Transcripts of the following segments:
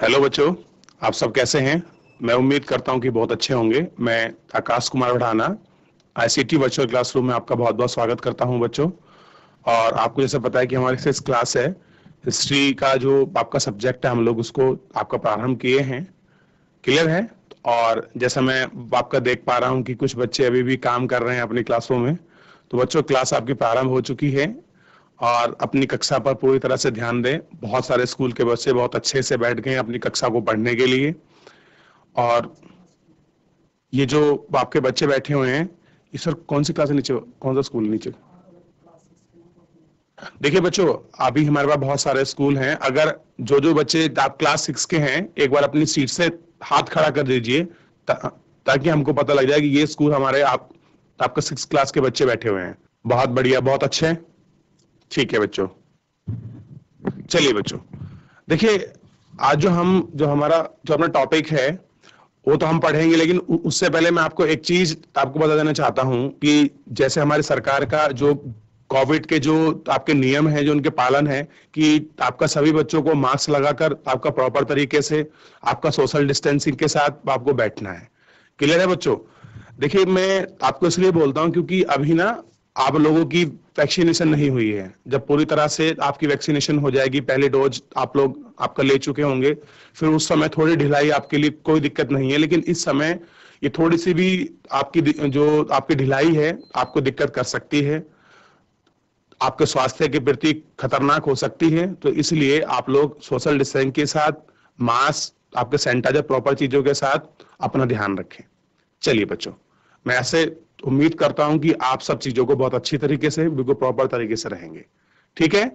Hello बच्चों, आप सब कैसे हैं। मैं उम्मीद करता हूं कि बहुत अच्छे होंगे। मैं आकाश कुमार बढ़ाना आईसीटी वर्चुअल क्लासरूम में आपका बहुत बहुत स्वागत करता हूं बच्चों। और आपको जैसे पता है कि हमारी फिफ्थ क्लास है, हिस्ट्री का जो आपका सब्जेक्ट है, हम लोग उसको आपका प्रारंभ किए हैं। क्लियर है। और जैसा मैं आपका देख पा रहा हूं कि कुछ बच्चे अभी भी काम कर रहे हैं अपनी क्लासों में। तो बच्चों, क्लास आपकी प्रारंभ हो चुकी है और अपनी कक्षा पर पूरी तरह से ध्यान दें। बहुत सारे स्कूल के बच्चे बहुत अच्छे से बैठ गए हैं अपनी कक्षा को पढ़ने के लिए। और ये जो आपके बच्चे बैठे हुए हैं, ये सर कौन सी क्लास है नीचे, कौन सा स्कूल नीचे? देखिए बच्चों, अभी हमारे पास बहुत सारे स्कूल हैं। अगर जो जो बच्चे आप क्लास 6 के हैं, एक बार अपनी सीट से हाथ खड़ा कर दीजिए ताकि हमको पता लग जाए कि ये स्कूल हमारे आपका 6 क्लास के बच्चे बैठे हुए हैं। बहुत बढ़िया, बहुत अच्छे। ठीक है बच्चों, चलिए बच्चों, देखिए आज जो हमारा जो अपना टॉपिक है वो तो हम पढ़ेंगे, लेकिन उससे पहले मैं आपको एक चीज आपको बता देना चाहता हूं कि जैसे हमारी सरकार का जो कोविड के जो आपके नियम है, जो उनके पालन है कि आपका सभी बच्चों को मास्क लगाकर आपका प्रॉपर तरीके से आपका सोशल डिस्टेंसिंग के साथ आपको बैठना है। क्लियर है बच्चों? देखिए, मैं आपको इसलिए बोलता हूं क्योंकि अभी ना आप लोगों की वैक्सीनेशन नहीं हुई है। जब पूरी तरह से आपकी वैक्सीनेशन हो जाएगी, पहले डोज आप लोग आपका ले चुके होंगे, फिर उस समय थोड़ी ढिलाई आपके लिए कोई दिक्कत नहीं है। लेकिन इस समय ये थोड़ी सी भी आपकी जो आपकी ढिलाई है आपको दिक्कत कर सकती है, आपके स्वास्थ्य के प्रति खतरनाक हो सकती है। तो इसलिए आप लोग सोशल डिस्टेंसिंग के साथ, मास्क, आपके सैनिटाइजर, प्रॉपर चीजों के साथ अपना ध्यान रखें। चलिए बच्चों, मैं ऐसे उम्मीद करता हूं कि आप सब चीजों को बहुत अच्छी तरीके से, बिल्कुल प्रॉपर तरीके से रहेंगे। ठीक है,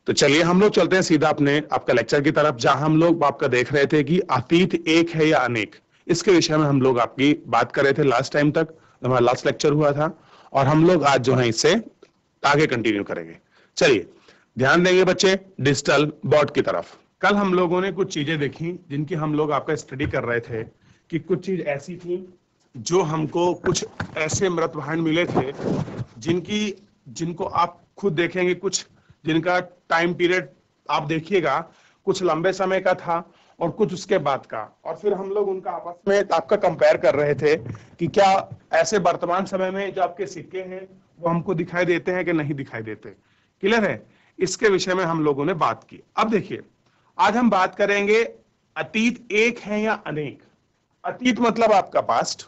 तो चलिए हम लोग चलते हैं सीधा अपने आपका लेक्चर की तरफ, जहां हम लोग आपका देख रहे थे कि अतीत एक है या अनेक, इसके विषय में हम लोग आपकी बात कर रहे थे लास्ट टाइम तक, हमारा लास्ट लेक्चर हुआ था। और हम लोग आज जो है इससे आगे कंटिन्यू करेंगे। चलिए ध्यान देंगे बच्चे डिजिटल बोर्ड की तरफ। कल हम लोगों ने कुछ चीजें देखी जिनकी हम लोग आपका स्टडी कर रहे थे कि कुछ चीज ऐसी थी जो हमको कुछ ऐसे मृत भांड मिले थे जिनकी जिनको आप खुद देखेंगे, कुछ जिनका टाइम पीरियड आप देखिएगा, कुछ लंबे समय का था और कुछ उसके बाद का। और फिर हम लोग उनका आपस में आपका कंपेयर कर रहे थे कि क्या ऐसे वर्तमान समय में जो आपके सिक्के हैं वो हमको दिखाई देते हैं कि नहीं दिखाई देते। क्लियर है? इसके विषय में हम लोगों ने बात की। अब देखिए, आज हम बात करेंगे अतीत एक है या अनेक। अतीत मतलब आपका पास्ट,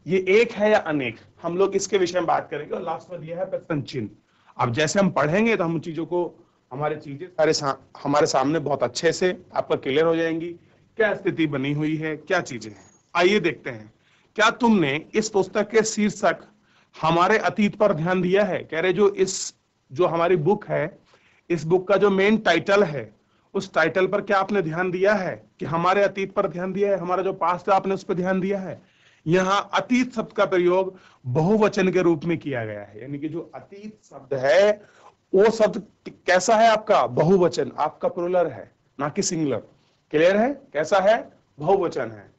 ये एक है या अनेक, हम लोग इसके विषय में बात करेंगे। और लास्ट में दिया है प्रश्न चिन्ह। अब जैसे हम पढ़ेंगे तो हम चीजों को, हमारे चीजें हमारे सामने बहुत अच्छे से आपका क्लियर हो जाएंगी, क्या स्थिति बनी हुई है, क्या चीजें हैं। आइए देखते हैं, क्या तुमने इस पुस्तक के शीर्षक हमारे अतीत पर ध्यान दिया है? कह रहे जो हमारी बुक है, इस बुक का जो मेन टाइटल है, उस टाइटल पर क्या आपने ध्यान दिया है कि हमारे अतीत पर ध्यान दिया है, हमारा जो पास्ट है आपने उस पर ध्यान दिया है? यहां अतीत शब्द का प्रयोग बहुवचन के रूप में किया गया है, यानी कि जो अतीत शब्द है वो शब्द कैसा है आपका? बहुवचन, आपका प्लूरल है, ना कि सिंगुलर। क्लियर है? कैसा है? बहुवचन है।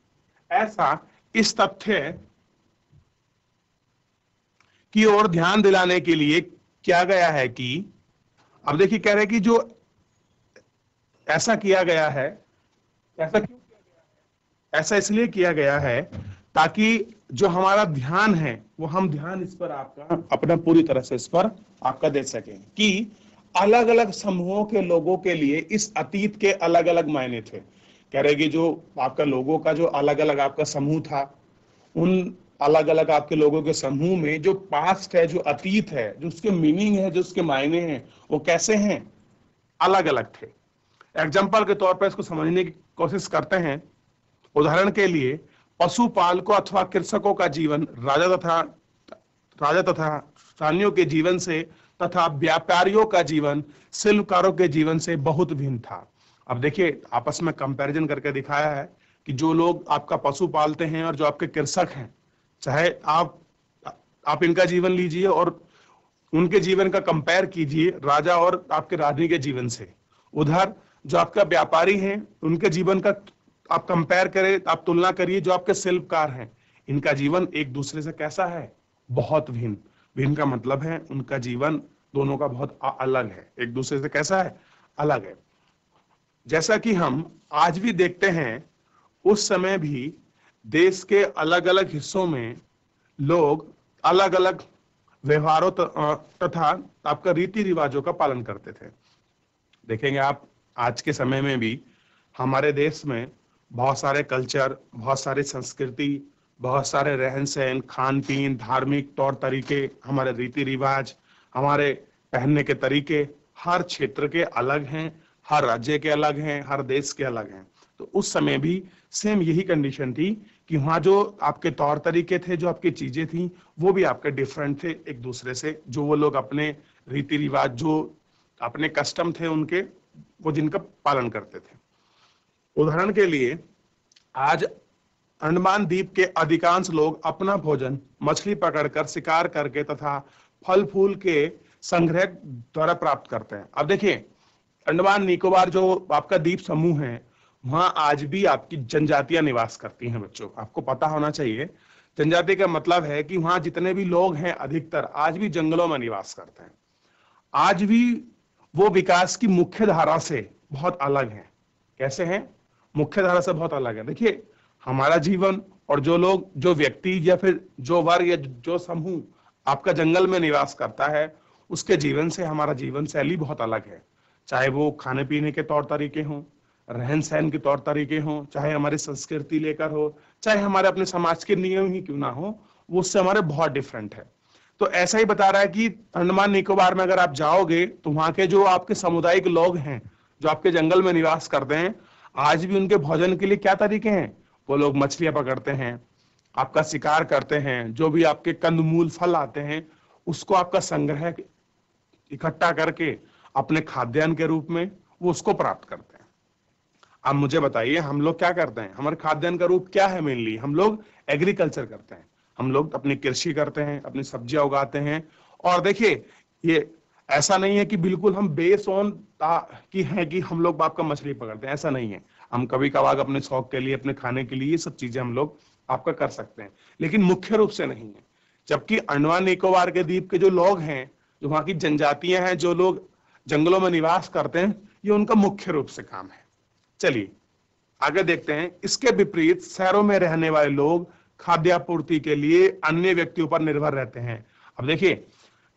ऐसा इस तथ्य की ओर ध्यान दिलाने के लिए किया गया है कि, अब देखिए कह रहे कि जो ऐसा किया गया है, ऐसा क्यों किया गया है? ऐसा इसलिए किया गया है ताकि जो हमारा ध्यान है वो हम ध्यान इस पर आपका अपना पूरी तरह से इस पर आपका दे सकें कि अलग अलग समूहों के लोगों के लिए इस अतीत के अलग अलग मायने थे। कह रहे कि जो आपका लोगों का जो अलग अलग आपका समूह था, उन अलग अलग आपके लोगों के समूह में जो पास्ट है, जो अतीत है, जो उसके मीनिंग है, जो उसके मायने हैं, वो कैसे हैं? अलग अलग थे। एग्जाम्पल के तौर पर इसको समझने की कोशिश करते हैं। उदाहरण के लिए, पशुपालकों अथवा कृषकों का जीवन राजा तथा रानियों के जीवन से तथा व्यापारियों का जीवन शिल्पकारों के जीवन से बहुत भिन्न था। अब देखिए, आपस में कंपैरिजन करके दिखाया है कि जो लोग आपका पशु पालते हैं और जो आपके कृषक हैं, चाहे आप इनका जीवन लीजिए और उनके जीवन का कंपेयर कीजिए राजा और आपके रानी के जीवन से। उधर जो आपका व्यापारी हैं, उनके जीवन का आप कंपेयर करें, आप तुलना करिए जो आपके शिल्पकार हैं, इनका जीवन एक दूसरे से कैसा है? बहुत भिन्न। भिन्न का मतलब है उनका जीवन दोनों का बहुत अलग है, एक दूसरे से कैसा है? अलग है। जैसा कि हम आज भी देखते हैं, उस समय भी देश के अलग अलग हिस्सों में लोग अलग अलग व्यवहारों तथा आपका रीति रिवाजों का पालन करते थे। देखेंगे आप, आज के समय में भी हमारे देश में बहुत सारे कल्चर, बहुत सारी संस्कृति, बहुत सारे रहन सहन, खान पीन, धार्मिक तौर तरीके, हमारे रीति रिवाज, हमारे पहनने के तरीके हर क्षेत्र के अलग हैं, हर राज्य के अलग हैं, हर देश के अलग हैं। तो उस समय भी सेम यही कंडीशन थी कि वहाँ जो आपके तौर तरीके थे, जो आपकी चीजें थी, वो भी आपके डिफरेंट थे एक दूसरे से। जो वो लोग अपने रीति रिवाज, जो अपने कस्टम थे उनके, वो जिनका पालन करते थे। उदाहरण के लिए, आज अंडमान द्वीप के अधिकांश लोग अपना भोजन मछली पकड़कर, शिकार करके तथा फल फूल के संग्रह द्वारा प्राप्त करते हैं। अब देखिए, अंडमान निकोबार जो आपका द्वीप समूह है, वहां आज भी आपकी जनजातियां निवास करती हैं। बच्चों, आपको पता होना चाहिए, जनजाति का मतलब है कि वहां जितने भी लोग हैं अधिकतर आज भी जंगलों में निवास करते हैं। आज भी वो विकास की मुख्य धारा से बहुत अलग है। कैसे हैं? मुख्य धारा से बहुत अलग है। देखिए, हमारा जीवन और जो लोग, जो व्यक्ति या फिर जो वर्ग या जो समूह आपका जंगल में निवास करता है, उसके जीवन से हमारा जीवन शैली बहुत अलग है। चाहे वो खाने पीने के तौर तरीके हों, रहन सहन के तौर तरीके हों, चाहे हमारी संस्कृति लेकर हो, चाहे हमारे अपने समाज के नियम ही क्यों ना हो, वो उससे हमारे बहुत डिफरेंट है। तो ऐसा ही बता रहा है कि अंडमान निकोबार में अगर आप जाओगे तो वहां के जो आपके सामुदायिक लोग हैं, जो आपके जंगल में निवास करते हैं, आज भी उनके भोजन के लिए क्या तरीके हैं? वो लोग मछलियां पकड़ते हैं, आपका शिकार करते हैं, जो भी आपके कंदमूल फल आते हैं उसको आपका संग्रह इकट्ठा करके अपने खाद्यान्न के रूप में वो उसको प्राप्त करते हैं। अब मुझे बताइए, हम लोग क्या करते हैं? हमारे खाद्यान्न का रूप क्या है? मेनली हम लोग एग्रीकल्चर करते हैं, हम लोग अपनी कृषि करते हैं, अपनी सब्जियां उगाते हैं। और देखिए, ये ऐसा नहीं है कि बिल्कुल हम बेस ऑन की है कि हम लोग आपका मछली पकड़ते हैं, ऐसा नहीं है। हम कभी कभार अपने शौक के लिए, अपने खाने के लिए ये सब चीजें हम लोग आपका कर सकते हैं, लेकिन मुख्य रूप से नहीं है। जबकि अंडमान निकोबार के द्वीप के जो लोग हैं, जो वहां की जनजातियां हैं, जो लोग जंगलों में निवास करते हैं, ये उनका मुख्य रूप से काम है। चलिए आगे देखते हैं। इसके विपरीत शहरों में रहने वाले लोग खाद्यापूर्ति के लिए अन्य व्यक्तियों पर निर्भर रहते हैं। अब देखिए,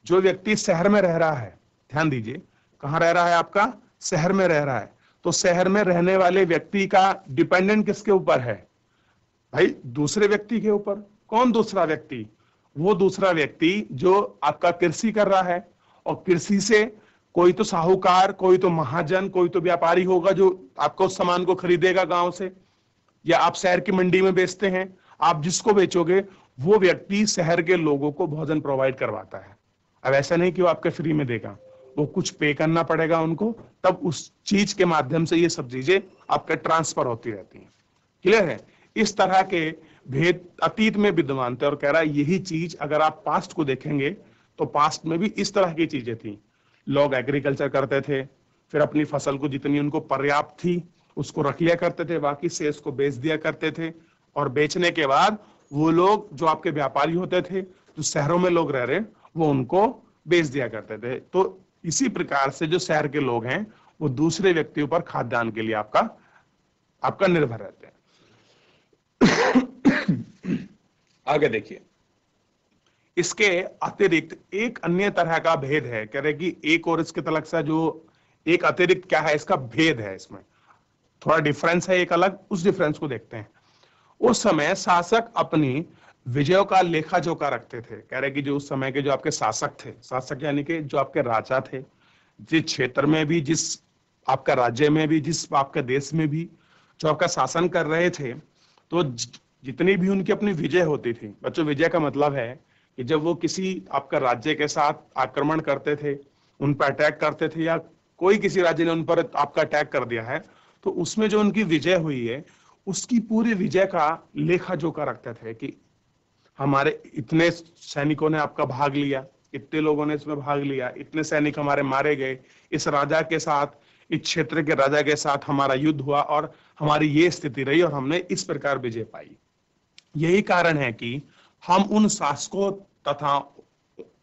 जो व्यक्ति शहर में रह रहा है, ध्यान दीजिए, कहाँ रह रहा है? आपका शहर में रह रहा है। तो शहर में रहने वाले व्यक्ति का डिपेंडेंट किसके ऊपर है? भाई दूसरे व्यक्ति के ऊपर। कौन दूसरा व्यक्ति? वो दूसरा व्यक्ति जो आपका कृषि कर रहा है, और कृषि से कोई तो साहूकार, कोई तो महाजन, कोई तो व्यापारी होगा जो आपको उस सामान को खरीदेगा गांव से, या आप शहर की मंडी में बेचते हैं, आप जिसको बेचोगे वो व्यक्ति शहर के लोगों को भोजन प्रोवाइड करवाता है। अब ऐसा नहीं कि वो आपके फ्री में देगा, वो कुछ पे करना पड़ेगा उनको, तब उस चीज के माध्यम से ये सब चीजें आपके ट्रांसफर होती रहती हैं। क्लियर है? इस तरह के भेद अतीत में विद्यमान थे, और कह रहा है यही चीज अगर आप पास्ट को देखेंगे तो पास्ट में भी इस तरह की चीजें थी। लोग एग्रीकल्चर करते थे, फिर अपनी फसल को जितनी उनको पर्याप्त थी उसको रख लिया करते थे, बाकी से इसको बेच दिया करते थे। और बेचने के बाद वो लोग जो आपके व्यापारी होते थे, जो शहरों में लोग रह रहे, वो उनको बेच दिया करते थे। तो इसी प्रकार से जो शहर के लोग हैं वो दूसरे व्यक्तियों पर खाद्यान्न के लिए आपका निर्भर रहते हैं। आगे देखिए, इसके अतिरिक्त एक अन्य तरह का भेद है। कह रहे कि एक और इसके तलक से जो एक अतिरिक्त क्या है, इसका भेद है, इसमें थोड़ा डिफरेंस है एक अलग। उस डिफरेंस को देखते हैं। उस समय शासक अपनी विजयों का लेखा जोखा रखते थे। कह रहे कि जो उस समय के जो आपके शासक थे, शासक यानी कि जो आपके राजा थे, जिस क्षेत्र में भी, जिस आपका राज्य में भी, जिस आपके देश में भी जो आपका शासन कर रहे थे, तो जितनी भी उनकी अपनी विजय होती थी। बच्चों, विजय का मतलब है कि जब वो किसी आपका राज्य के साथ आक्रमण करते थे, उन पर अटैक करते थे, या कोई किसी राज्य ने उन पर आपका अटैक कर दिया है, तो उसमें जो उनकी विजय हुई है उसकी पूरी विजय का लेखा जोखा रखते थे कि हमारे इतने सैनिकों ने आपका भाग लिया, इतने लोगों ने इसमें भाग लिया, इतने सैनिक हमारे मारे गए, इस राजा के साथ, इस क्षेत्र के राजा के साथ हमारा युद्ध हुआ और हमारी ये स्थिति रही और हमने इस प्रकार विजय पाई। यही कारण है कि हम उन शासकों तथा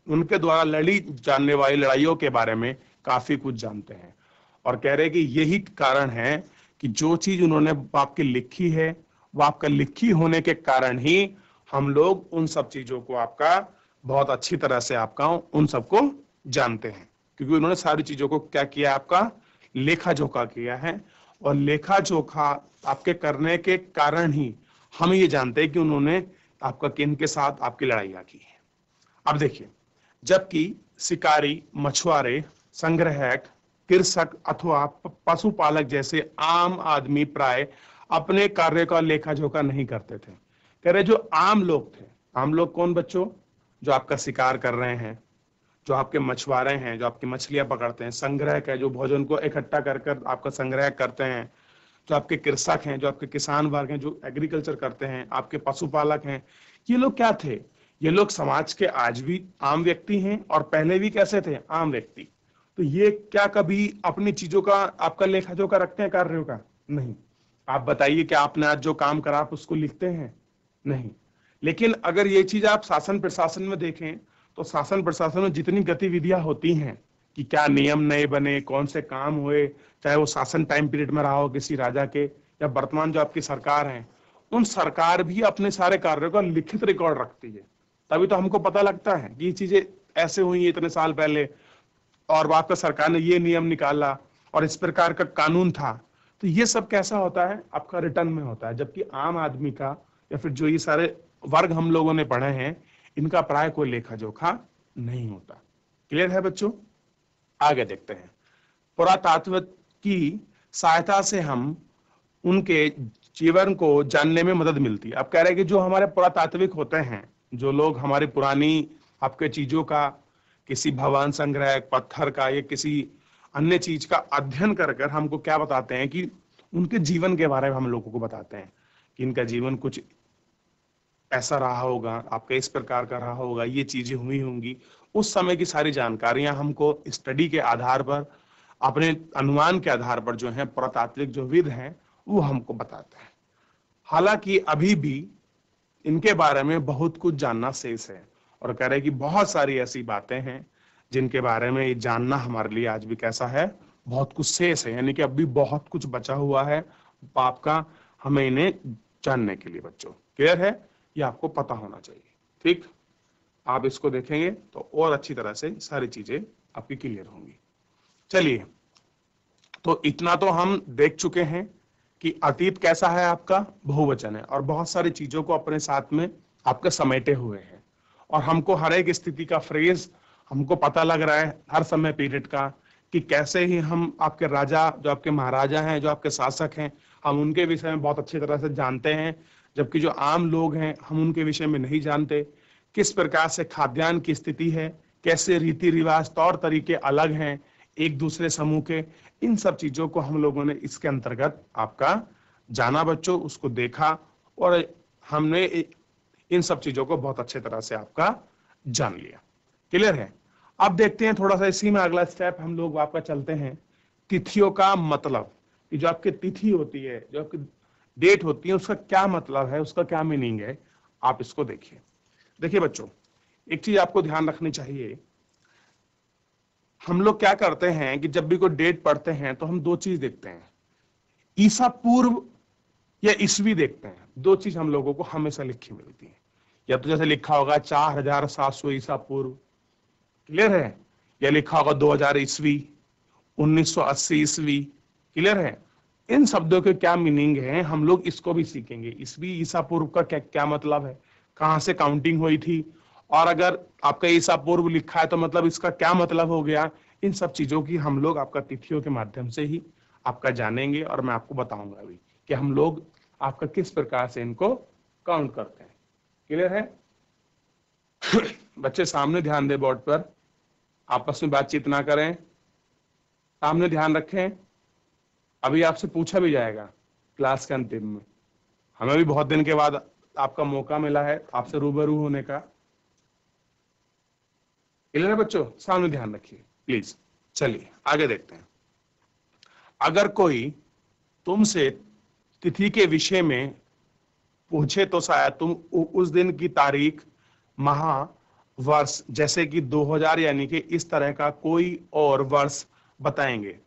उनके द्वारा लड़ी जाने वाली लड़ाइयों के बारे में काफी कुछ जानते हैं। और कह रहे हैं कि यही कारण है कि जो चीज उन्होंने आपकी लिखी है वो आपका लिखी होने के कारण ही हम लोग उन सब चीजों को आपका बहुत अच्छी तरह से आपका उन सबको जानते हैं, क्योंकि उन्होंने सारी चीजों को क्या किया, आपका लेखा जोखा किया है। और लेखा जोखा आपके करने के कारण ही हम ये जानते हैं कि उन्होंने आपका किन के साथ आपकी लड़ाइयाँ की है। अब देखिए, जबकि शिकारी, मछुआरे, संग्राहक, कृषक अथवा पशुपालक जैसे आम आदमी प्राय अपने कार्य का लेखा जोखा नहीं करते थे। कह रहे जो आम लोग थे, आम लोग कौन बच्चों, जो आपका शिकार कर रहे हैं, जो आपके मछुआरे हैं, जो आपकी मछलियां पकड़ते हैं, संग्रहक है जो भोजन को इकट्ठा कर कर आपका संग्रह करते हैं, जो आपके कृषक हैं, जो आपके किसान वर्ग हैं जो एग्रीकल्चर करते हैं, आपके पशुपालक हैं, ये लोग क्या थे, ये लोग समाज के आज भी आम व्यक्ति हैं और पहले भी कैसे थे, आम व्यक्ति। तो ये क्या कभी अपनी चीजों का आपका लेखा जोखा रखते हैं कार्यों का? नहीं। आप बताइए कि आपने आज जो काम करा आप उसको लिखते हैं? नहीं। लेकिन अगर ये चीज आप शासन प्रशासन में देखें तो शासन प्रशासन में जितनी गतिविधियां होती हैं कि क्या नियम नए बने, कौन से काम हुए, चाहे वो शासन टाइम पीरियड में रहा हो किसी राजा के या वर्तमान जो आपकी सरकार है, उन सरकार भी अपने सारे कार्यों का लिखित रिकॉर्ड रखती है। तभी तो हमको पता लगता है कि ये चीजें ऐसे हुई इतने साल पहले और आपका सरकार ने ये नियम निकाला और इस प्रकार का कानून था। तो ये सब कैसा होता है, आपका रिटर्न में होता है। जबकि आम आदमी का या फिर जो ये सारे वर्ग हम लोगों ने पढ़े हैं, इनका प्राय कोई लेखा जोखा नहीं होता। क्लियर है बच्चों? आगे देखते हैं। पुरातात्व की सहायता से हम उनके जीवन को जानने में मदद मिलती है। अब कह रहे हैं कि जो हमारे पुरातात्विक होते हैं, जो लोग हमारी पुरानी आपके चीजों का, किसी भवन संग्रह, पत्थर का या किसी अन्य चीज का अध्ययन कर कर हमको क्या बताते हैं कि उनके जीवन के बारे में हम लोगों को बताते हैं कि इनका जीवन कुछ ऐसा रहा होगा, आपका इस प्रकार का रहा होगा, ये चीजें हुई होंगी। उस समय की सारी जानकारियां हमको स्टडी के आधार पर, अपने अनुमान के आधार पर जो है पुरातात्विक जो विद हैं वो हमको बताते हैं। हालांकि अभी भी इनके बारे में बहुत कुछ जानना शेष है और कह रहे कि बहुत सारी ऐसी बातें हैं जिनके बारे में ये जानना हमारे लिए आज भी कैसा है, बहुत कुछ शेष है, यानी कि अभी बहुत कुछ बचा हुआ है आपका हमें इन्हें जानने के लिए। बच्चों क्लियर है? ये आपको पता होना चाहिए। ठीक, आप इसको देखेंगे तो और अच्छी तरह से सारी चीजें आपकी क्लियर होंगी। चलिए, तो इतना तो हम देख चुके हैं कि अतीत कैसा है, आपका बहुवचन है और बहुत सारी चीजों को अपने साथ में आपके समेटे हुए हैं और हमको हर एक स्थिति का फ्रेज हमको पता लग रहा है हर समय पीरियड का, कि कैसे ही हम आपके राजा, जो आपके महाराजा हैं, जो आपके शासक हैं, हम उनके विषय में बहुत अच्छी तरह से जानते हैं, जबकि जो आम लोग हैं हम उनके विषय में नहीं जानते। किस प्रकार से खाद्यान्न की स्थिति है, कैसे रीति रिवाज तौर तरीके अलग हैं एक दूसरे समूह के, इन सब चीजों को हम लोगों ने इसके अंतर्गत आपका जाना बच्चों, उसको देखा और हमने इन सब चीजों को बहुत अच्छे तरह से आपका जान लिया। क्लियर है? अब देखते हैं थोड़ा सा इसी में अगला स्टेप हम लोग आपका चलते हैं, तिथियों का मतलब, कि जो आपकी तिथि होती है, जो आपकी डेट होती है, उसका क्या मतलब है, उसका क्या मीनिंग है, आप इसको देखिए। देखिए बच्चों, एक चीज आपको ध्यान रखनी चाहिए, हम लोग क्या करते हैं कि जब भी कोई डेट पढ़ते हैं तो हम दो चीज देखते हैं, ईसा पूर्व या ईस्वी देखते हैं। दो चीज हम लोगों को हमेशा लिखी मिलती है, या तो जैसे लिखा होगा 4700 ईसा पूर्व, क्लियर है, या लिखा होगा 2000 ईस्वी, 1980 ईस्वी, क्लियर है। इन शब्दों के क्या मीनिंग है हम लोग इसको भी सीखेंगे। ईस्वी ईसा पूर्व का क्या क्या मतलब है, कहां से काउंटिंग हुई थी, और अगर आपका ईसा पूर्व लिखा है तो मतलब इसका क्या मतलब हो गया। इन सब चीजों की हम लोग आपका तिथियों के माध्यम से ही आपका जानेंगे और मैं आपको बताऊंगा अभी कि हम लोग आपका किस प्रकार से इनको काउंट करते हैं। क्लियर है? बच्चे सामने ध्यान दे, बोर्ड पर आपस में बातचीत ना करें, सामने ध्यान रखें। अभी आपसे पूछा भी जाएगा क्लास के अंतिम में, हमें भी बहुत दिन के बाद आपका मौका मिला है आपसे रूबरू होने का। क्लियर है बच्चों? सामने ध्यान रखिए प्लीज। चलिए आगे देखते हैं। अगर कोई तुमसे तिथि के विषय में पूछे तो शायद तुम उस दिन की तारीख, माह, वर्ष, जैसे कि 2000 यानी कि इस तरह का कोई और वर्ष बताएंगे।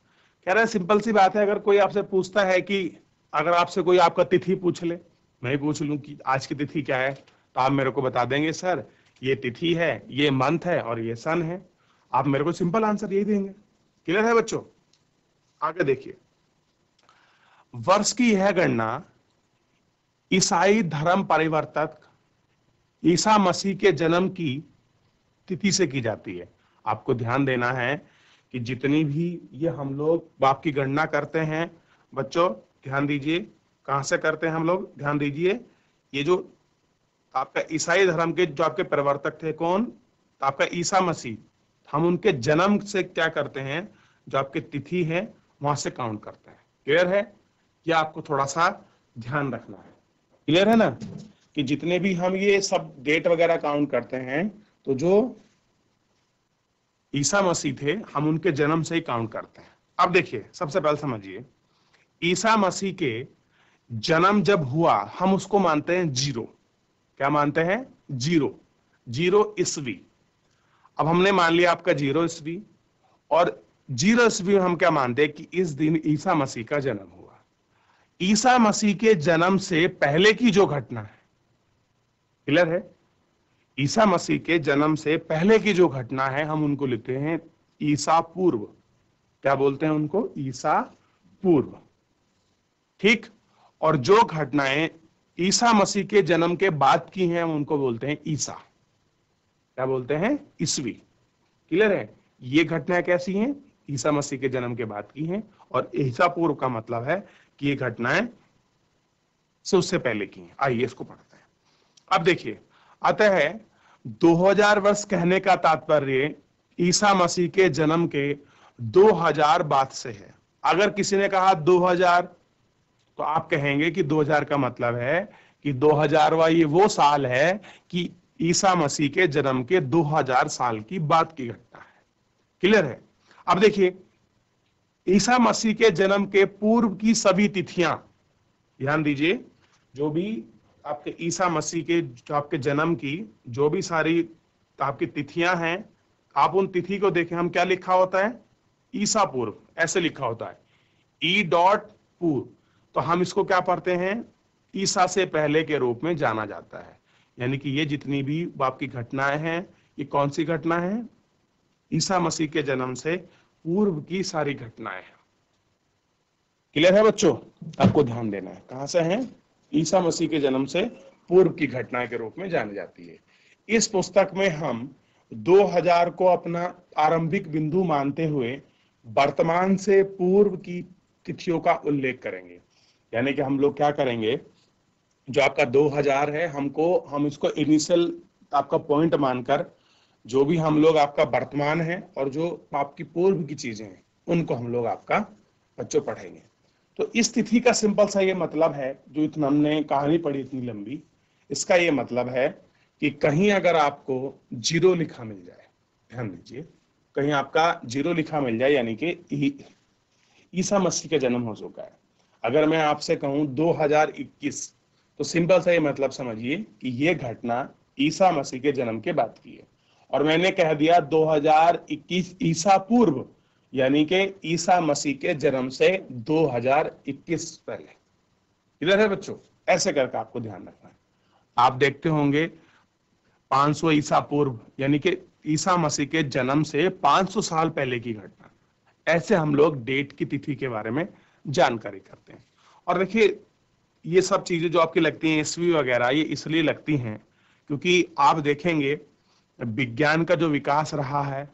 कह रहे हैं सिंपल सी बात है, अगर कोई आपसे पूछता है कि अगर आपसे कोई आपका तिथि पूछ ले, मैं ही पूछ लूं कि आज की तिथि क्या है, तो आप मेरे को बता देंगे सर ये तिथि है, ये मंथ है और ये सन है। आप मेरे को सिंपल आंसर यही देंगे। क्लियर है बच्चों? आगे देखिए, वर्ष की यह गणना ईसाई धर्म परिवर्तक ईसा मसीह के जन्म की तिथि से की जाती है। आपको ध्यान देना है कि जितनी भी ये हम लोग बाप की गणना करते हैं, बच्चों ध्यान दीजिए, कहां से करते हैं हम लोग, ध्यान दीजिए। ये जो आपका ईसाई धर्म के जो आपके प्रवर्तक थे कौन, तो आपका ईसा मसीह, हम उनके जन्म से क्या करते हैं, जो आपकी तिथि है वहां से काउंट करते हैं। क्लियर है? ये आपको थोड़ा सा ध्यान रखना है। क्लियर है ना, कि जितने भी हम ये सब डेट वगैरह काउंट करते हैं, तो जो ईसा मसीह थे हम उनके जन्म से ही काउंट करते हैं। अब देखिए, सबसे पहले समझिए, ईसा मसीह के जन्म जब हुआ हम उसको मानते हैं जीरो। क्या मानते हैं? जीरो, जीरो ईस्वी। अब हमने मान लिया आपका जीरो ईस्वी, और जीरो ईस्वी हम क्या मानते हैं कि इस दिन ईसा मसीह का जन्म हुआ। ईसा मसीह के जन्म से पहले की जो घटना है, क्लियर है, ईसा मसीह के जन्म से पहले की जो घटना है हम उनको लिखते हैं ईसा पूर्व। क्या बोलते हैं उनको? ईसा पूर्व। ठीक। और जो घटनाएं ईसा मसीह के जन्म के बाद की हैं हम उनको बोलते हैं ईसा। क्या बोलते हैं? ईस्वी। क्लियर है? ये घटनाएं कैसी हैं? ईसा मसीह के जन्म के बाद की हैं। और ईसा पूर्व का मतलब है कि ये घटनाएं से उससे पहले की हैं। आइए इसको पढ़ते हैं। अब देखिए, अतः 2000 वर्ष कहने का तात्पर्य ईसा मसीह के जन्म के 2000 बाद से है। अगर किसी ने कहा 2000, तो आप कहेंगे कि 2000 का मतलब है कि 2000वां ये वो साल है कि ईसा मसीह के जन्म के 2000 साल की बाद की घटना है। क्लियर है? अब देखिए, ईसा मसीह के जन्म के पूर्व की सभी तिथियां, ध्यान दीजिए, जो भी आपके ईसा मसीह के जो आपके जन्म की जो भी सारी आपकी तिथियां हैं, आप उन तिथि को देखें, हम क्या लिखा होता है? ईसा पूर्व, ऐसे लिखा होता है, ई डॉट पूर्व। तो हम इसको क्या पढ़ते हैं? ईसा से पहले के रूप में जाना जाता है। यानी कि ये जितनी भी आपकी घटनाएं हैं, ये कौन सी घटना है? ईसा मसीह के जन्म से पूर्व की सारी घटनाएं हैं। क्लियर है बच्चों? आपको ध्यान देना है, कहां से हैं? ईसा मसीह के जन्म से पूर्व की घटना के रूप में जानी जाती है। इस पुस्तक में हम 2000 को अपना आरंभिक बिंदु मानते हुए वर्तमान से पूर्व की तिथियों का उल्लेख करेंगे। यानी कि हम लोग क्या करेंगे, जो आपका 2000 है हम इसको इनिशियल आपका पॉइंट मानकर जो भी हम लोग आपका वर्तमान है और जो आपकी पूर्व की चीजें हैं उनको हम लोग आपका बच्चों पढ़ेंगे। तो इस तिथि का सिंपल सा ये मतलब है, जो इतना हमने कहानी पढ़ी इतनी लंबी, इसका ये मतलब है कि कहीं अगर आपको जीरो लिखा मिल जाए, ध्यान दीजिए, कहीं आपका जीरो लिखा मिल जाए यानी कि ईसा मसीह का जन्म हो चुका है। अगर मैं आपसे कहूं 2021, तो सिंपल सा ये मतलब समझिए कि ये घटना ईसा मसीह के जन्म के बाद की है। और मैंने कह दिया 2021 ईसा पूर्व, यानी कि ईसा मसीह के जन्म से 2021 पहले। इधर है बच्चों, ऐसे करके आपको ध्यान रखना है। आप देखते होंगे 500 ईसा पूर्व, यानी कि ईसा मसीह के जन्म से 500 साल पहले की घटना। ऐसे हम लोग डेट की तिथि के बारे में जानकारी करते हैं। और देखिए, ये सब चीजें जो आपकी लगती हैं ईस्वी वगैरह, ये इसलिए लगती हैं क्योंकि आप देखेंगे विज्ञान का जो विकास रहा है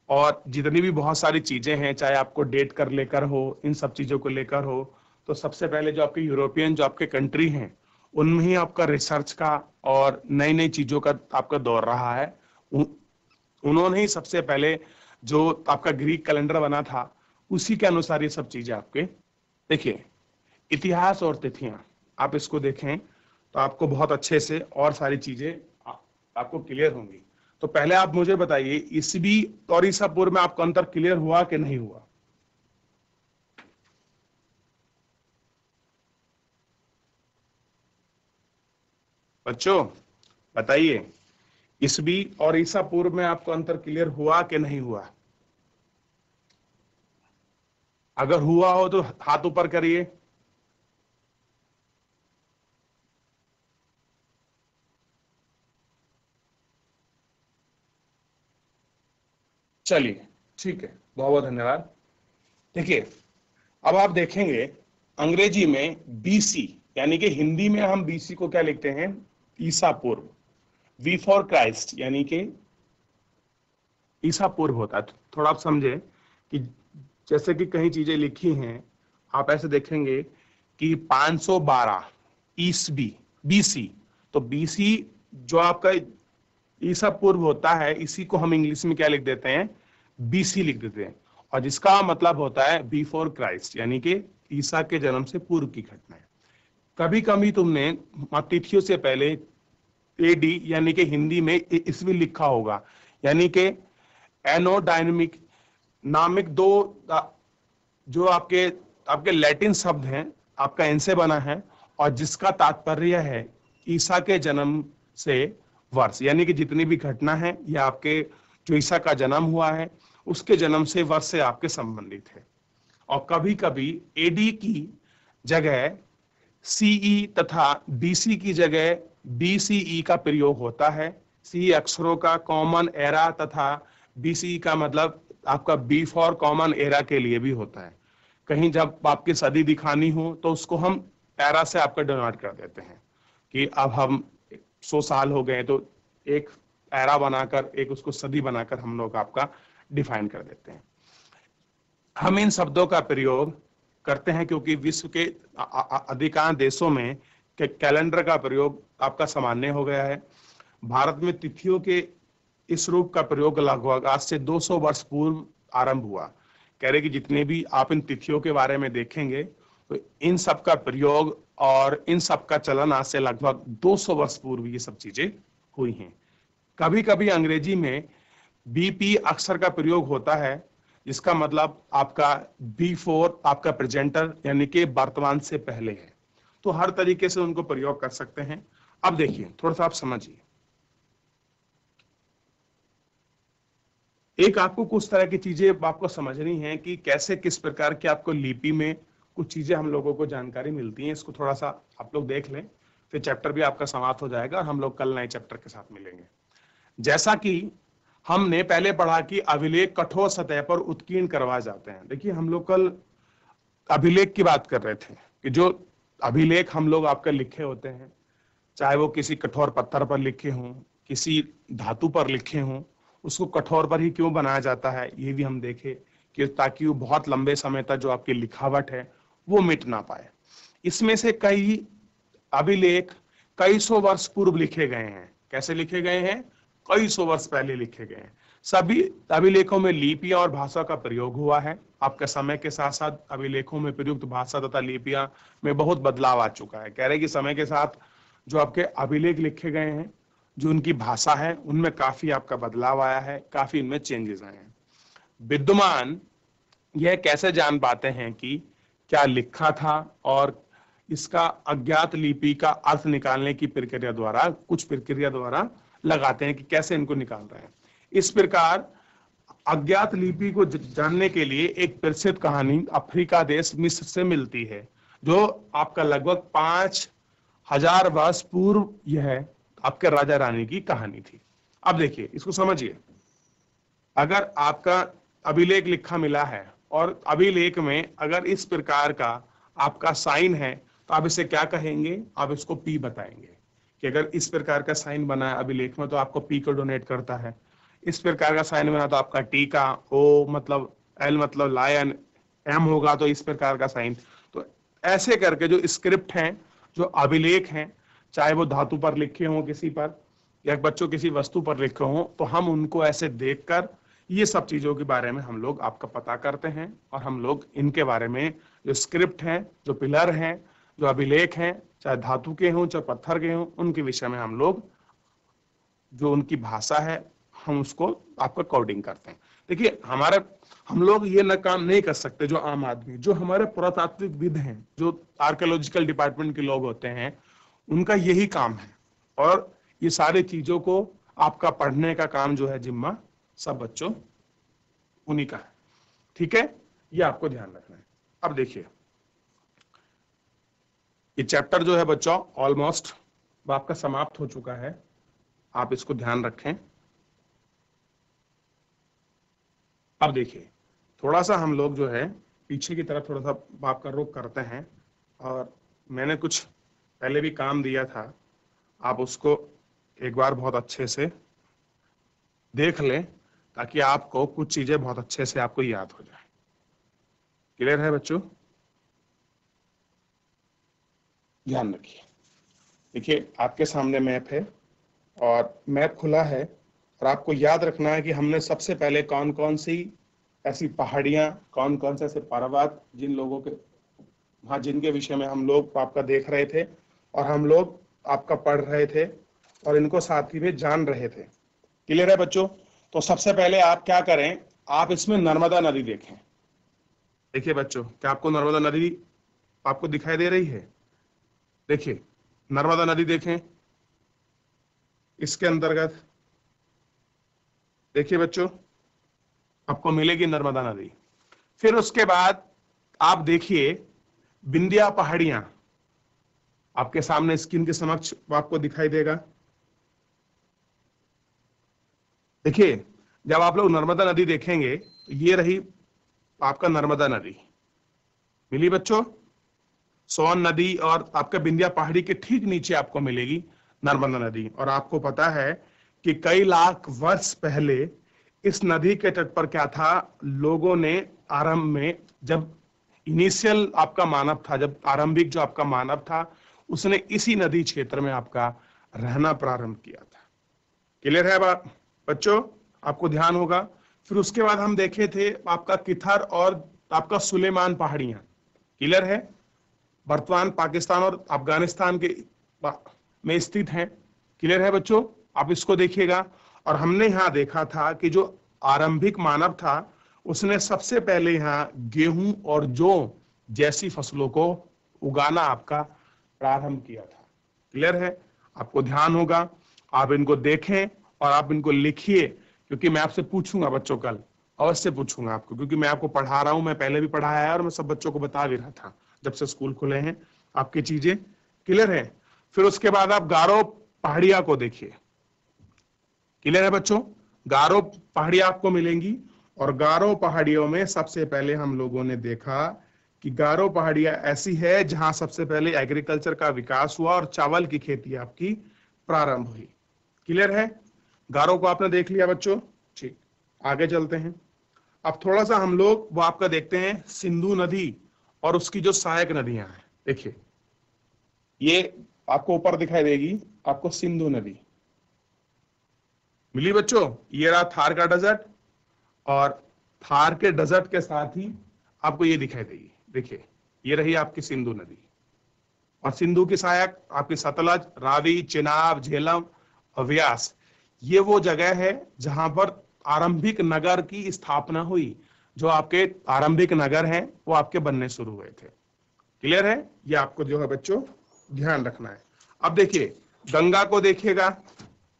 और जितनी भी बहुत सारी चीजें हैं, चाहे आपको डेट कर लेकर हो, इन सब चीजों को लेकर हो, तो सबसे पहले जो आपके यूरोपियन जो आपके कंट्री हैं उनमें ही आपका रिसर्च का और नई नई चीजों का आपका दौर रहा है। उन्होंने ही सबसे पहले जो आपका ग्रीक कैलेंडर बना था उसी के अनुसार ये सब चीजें आपके, देखिए, इतिहास और तिथियां आप इसको देखें तो आपको बहुत अच्छे से और सारी चीजें आपको क्लियर होंगी। तो पहले आप मुझे बताइए, ईस्वी और ईसा पूर्व में आपको अंतर क्लियर हुआ कि नहीं हुआ? बच्चों बताइए, ईस्वी और ईसा पूर्व में आपको अंतर क्लियर हुआ कि नहीं हुआ? अगर हुआ हो तो हाथ ऊपर करिए। चलिए, ठीक है, बहुत बहुत धन्यवाद। देखिए, अब आप देखेंगे अंग्रेजी में बीसी, यानी कि हिंदी में हम बीसी को क्या लिखते हैं, ईसा पूर्व। वी फॉर क्राइस्ट, यानी कि ईसा पूर्व होता है। तो थोड़ा आप समझे कि जैसे कि कई चीजें लिखी हैं, आप ऐसे देखेंगे कि 512 ईसवी, बीसी। तो बीसी जो आपका ईसा पूर्व होता है, इसी को हम इंग्लिश में क्या लिख देते हैं, बीसी लिख देते हैं। और जिसका मतलब होता है बिफोर क्राइस्ट, यानी कि ईसा के जन्म से पूर्व की घटना है। कभी कभी तुमने तिथियों से पहले एडी, यानी कि हिंदी में ईस्वी लिखा होगा, यानी कि एनोडायनेमिक नामिक दो जो आपके आपके लैटिन शब्द हैं, आपका एन से बना है, और जिसका तात्पर्य है ईसा के जन्म से वर्ष, यानी कि जितनी भी घटना है या आपके जो ईसा का जन्म हुआ है उसके जन्म से वर्ष से आपके संबंधित है। और कभी कभी एडी की जगह सीई तथा बीसी की जगह बीसीई का प्रयोग होता है। सी अक्षरों का कॉमन एरा तथा बीसीई का मतलब आपका बी फॉर कॉमन एरा के लिए भी होता है। कहीं जब आपकी सदी दिखानी हो तो उसको हम एरा से आपका डिनोट कर देते हैं कि अब हम 100 साल हो गए, तो एक एरा बनाकर, एक उसको सदी बनाकर हम लोग आपका डिफाइन कर देते हैं। हम इन शब्दों का प्रयोग करते हैं क्योंकि विश्व के अधिकांश देशों में कैलेंडर का प्रयोग आपका सामान्य हो गया है। भारत में तिथियों के इस रूप का प्रयोग लगभग आज से 200 वर्ष पूर्व आरंभ हुआ। कह रहे कि जितने भी आप इन तिथियों के बारे में देखेंगे तो इन सब का प्रयोग और इन सब का चलन आज से लगभग 200 वर्ष पूर्व ये सब चीजें हुई हैं। कभी कभी अंग्रेजी में बीपी अक्षर का प्रयोग होता है, जिसका मतलब आपका बिफोर आपका प्रेजेंटर, यानी कि वर्तमान से पहले है। तो हर तरीके से उनको प्रयोग कर सकते हैं। अब देखिए, थोड़ा सा आप समझिए, एक आपको कुछ तरह की चीजें आपको समझनी है कि कैसे किस प्रकार की आपको लिपि में कुछ चीजें हम लोगों को जानकारी मिलती हैं। इसको थोड़ा सा आप लोग देख लें, फिर चैप्टर भी आपका समाप्त हो जाएगा और हम लोग कल नए चैप्टर के साथ मिलेंगे। जैसा कि हमने पहले पढ़ा कि अभिलेख कठोर सतह पर उत्कीर्ण करवाए जाते हैं। देखिए, हम लोग कल अभिलेख की बात कर रहे थे कि जो अभिलेख हम लोग आपके लिखे होते हैं, चाहे वो किसी कठोर पत्थर पर लिखे हों, किसी धातु पर लिखे हों, उसको कठोर पर ही क्यों बनाया जाता है ये भी हम देखे कि ताकि वो बहुत लंबे समय तक जो आपकी लिखावट है वो मिट ना पाए। इसमें से कई अभिलेख कई सौ वर्ष पूर्व लिखे गए हैं। कैसे लिखे गए हैं, कई सौ वर्ष पहले लिखे गए हैं। सभी अभिलेखों में लिपियां और भाषा का प्रयोग हुआ है। आपके समय के साथ साथ अभिलेखों में प्रयुक्त भाषा तथा लिपियां में बहुत बदलाव आ चुका है। कह रहे कि समय के साथ जो आपके अभिलेख लिखे गए हैं, जो उनकी भाषा है, उनमें काफी आपका बदलाव आया है, काफी इनमें चेंजेस आए हैं। विद्वान यह कैसे जान पाते हैं कि क्या लिखा था, और इसका अज्ञात लिपि का अर्थ निकालने की प्रक्रिया द्वारा, कुछ प्रक्रिया द्वारा लगाते हैं कि कैसे इनको निकाल रहे हैं। इस प्रकार अज्ञात लिपि को जानने के लिए एक प्रसिद्ध कहानी अफ्रीका देश मिस्र से मिलती है, जो आपका लगभग 5000 वर्ष पूर्व यह आपके राजा रानी की कहानी थी। अब देखिए, इसको समझिए, अगर आपका अभिलेख लिखा मिला है और अभिलेख में अगर इस प्रकार का आपका साइन है तो आप इसे क्या कहेंगे, आप इसको पी बताएंगे कि अगर इस प्रकार का साइन बना है अभिलेख में तो आपको पी को डोनेट करता है। इस प्रकार का साइन बना तो आपका टी का, ओ मतलब एल मतलब लायन, एम होगा तो इस प्रकार का साइन। तो ऐसे करके जो स्क्रिप्ट हैं, जो अभिलेख हैं, चाहे वो धातु पर लिखे हों किसी पर, या बच्चों किसी वस्तु पर लिखे हों, तो हम उनको ऐसे देखकर ये सब चीजों के बारे में हम लोग आपका पता करते हैं, और हम लोग इनके बारे में जो स्क्रिप्ट हैं, जो पिलर हैं, जो अभिलेख हैं, चाहे धातु के हों चाहे पत्थर के हों, उनके विषय में हम लोग जो उनकी भाषा है हम उसको आपका कोडिंग करते हैं। देखिए, हमारा हम लोग ये न काम नहीं कर सकते, जो आम आदमी, जो हमारे पुरातात्विक विद हैं, जो आर्कियोलॉजिकल डिपार्टमेंट के लोग होते हैं, उनका यही काम है। और ये सारी चीजों को आपका पढ़ने का काम जो है जिम्मा सब बच्चों उन्हीं का है। ठीक है, ये आपको ध्यान रखना है। अब देखिए ये चैप्टर जो है बच्चों ऑलमोस्ट आपका समाप्त हो चुका है, आप इसको ध्यान रखें। अब देखिए थोड़ा सा हम लोग जो है पीछे की तरफ थोड़ा सा आपका रुख करते हैं, और मैंने कुछ पहले भी काम दिया था, आप उसको एक बार बहुत अच्छे से देख लें ताकि आपको कुछ चीजें बहुत अच्छे से आपको याद हो जाए। क्लियर है बच्चों? ध्यान रखिए। देखिए आपके सामने मैप है और मैप खुला है, और आपको याद रखना है कि हमने सबसे पहले कौन कौन सी ऐसी पहाड़ियां, कौन कौन से ऐसे पर्वत जिन लोगों के हाँ जिनके विषय में हम लोग आपका देख रहे थे और हम लोग आपका पढ़ रहे थे और इनको साथ ही में जान रहे थे। क्लियर है बच्चों? तो सबसे पहले आप क्या करें, आप इसमें नर्मदा नदी देखें। देखिए बच्चों, क्या आपको नर्मदा नदी आपको दिखाई दे रही है? देखिए नर्मदा नदी देखें, इसके अंतर्गत देखिए बच्चों आपको मिलेगी नर्मदा नदी। फिर उसके बाद आप देखिए विंध्या पहाड़ियां आपके सामने स्क्रीन के समक्ष आपको दिखाई देगा। देखिए जब आप लोग नर्मदा नदी देखेंगे तो ये रही आपका नर्मदा नदी मिली बच्चों, सोन नदी, और आपका विंध्या पहाड़ी के ठीक नीचे आपको मिलेगी नर्मदा नदी। और आपको पता है कि कई लाख वर्ष पहले इस नदी के तट पर क्या था, लोगों ने आरंभ में जब इनिशियल आपका मानव था, जब आरंभिक जो आपका मानव था, उसने इसी नदी क्षेत्र में आपका रहना प्रारंभ किया था। क्लियर है बात बच्चों? आपको ध्यान होगा। फिर उसके बाद हम देखे थे आपका किथर और आपका सुलेमान पहाड़ियां। क्लियर है? वर्तमान पाकिस्तान और अफगानिस्तान के में स्थित हैं। क्लियर है बच्चों? आप इसको देखिएगा। और हमने यहाँ देखा था कि जो आरंभिक मानव था उसने सबसे पहले यहाँ गेहूं और जौ जैसी फसलों को उगाना आपका प्रारंभ किया था। क्लियर है? आपको ध्यान होगा, आप इनको देखें और आप इनको लिखिए, क्योंकि मैं आपसे पूछूंगा बच्चों, कल अवश्य पूछूंगा आपको, क्योंकि मैं आपको पढ़ा रहा हूं, मैं पहले भी पढ़ाया है और मैं सब बच्चों को बता भी रहा था जब से स्कूल खुले हैं। आपकी चीजें क्लियर है? फिर उसके बाद आप गारो पहाड़िया को देखिए। क्लियर है बच्चों? गारो पहाड़ियां आपको मिलेंगी, और गारो पहाड़ियों में सबसे पहले हम लोगों ने देखा कि गारो पहाड़ियां ऐसी है जहां सबसे पहले एग्रीकल्चर का विकास हुआ और चावल की खेती आपकी प्रारंभ हुई। क्लियर है? गारो को आपने देख लिया बच्चों? ठीक, आगे चलते हैं। अब थोड़ा सा हम लोग वो आपका देखते हैं सिंधु नदी और उसकी जो सहायक नदियां हैं। देखिए ये आपको ऊपर दिखाई देगी, आपको सिंधु नदी मिली बच्चों। ये रहा थार का डेजर्ट, और थार के डेजर्ट के साथ ही आपको ये दिखाई देगी। देखिए ये रही आपकी सिंधु नदी, और सिंधु की सहायक आपकी सतलज, रावी, चिनाब, झेलम और व्यास। ये वो जगह है जहां पर आरंभिक नगर की स्थापना हुई। जो आपके आरंभिक नगर हैं वो आपके बनने शुरू हुए थे। क्लियर है? ये आपको जो है बच्चों ध्यान रखना है। अब देखिए गंगा को देखिएगा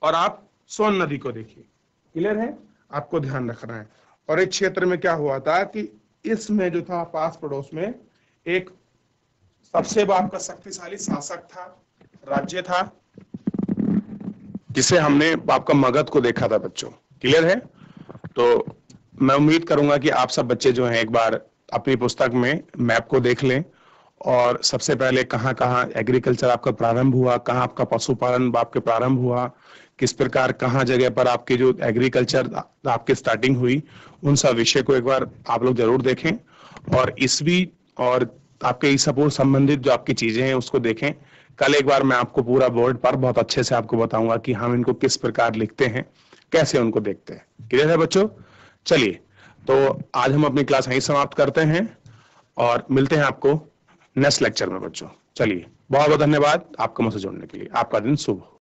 और आप सोन नदी को देखिए। क्लियर है? आपको ध्यान रखना है। और इस क्षेत्र में क्या हुआ था कि इसमें जो था पास पड़ोस में एक सबसे आपका शक्तिशाली शासक था, राज्य था, जिसे हमने आपका मगध को देखा था बच्चों। क्लियर है? तो मैं उम्मीद करूंगा कि आप सब बच्चे जो हैं एक बार अपनी पुस्तक में मैप को देख लें, और सबसे पहले कहाँ कहाँ एग्रीकल्चर आपका प्रारंभ हुआ, कहाँ आपका पशुपालन आपके प्रारंभ हुआ, किस प्रकार कहाँ जगह पर आपकी जो एग्रीकल्चर आपकी स्टार्टिंग हुई, उन सब विषय को एक बार आप लोग जरूर देखें। और ईसवी और आपके ईसापुर संबंधित जो आपकी चीजें हैं उसको देखें। कल एक बार मैं आपको पूरा बोर्ड पर बहुत अच्छे से आपको बताऊंगा कि हम इनको किस प्रकार लिखते हैं, कैसे उनको देखते हैं। क्लियर है बच्चों? चलिए तो आज हम अपनी क्लास यहीं समाप्त करते हैं और मिलते हैं आपको नेक्स्ट लेक्चर में बच्चों। चलिए बहुत बहुत धन्यवाद आपका मुझसे जुड़ने के लिए। आपका दिन शुभ हो।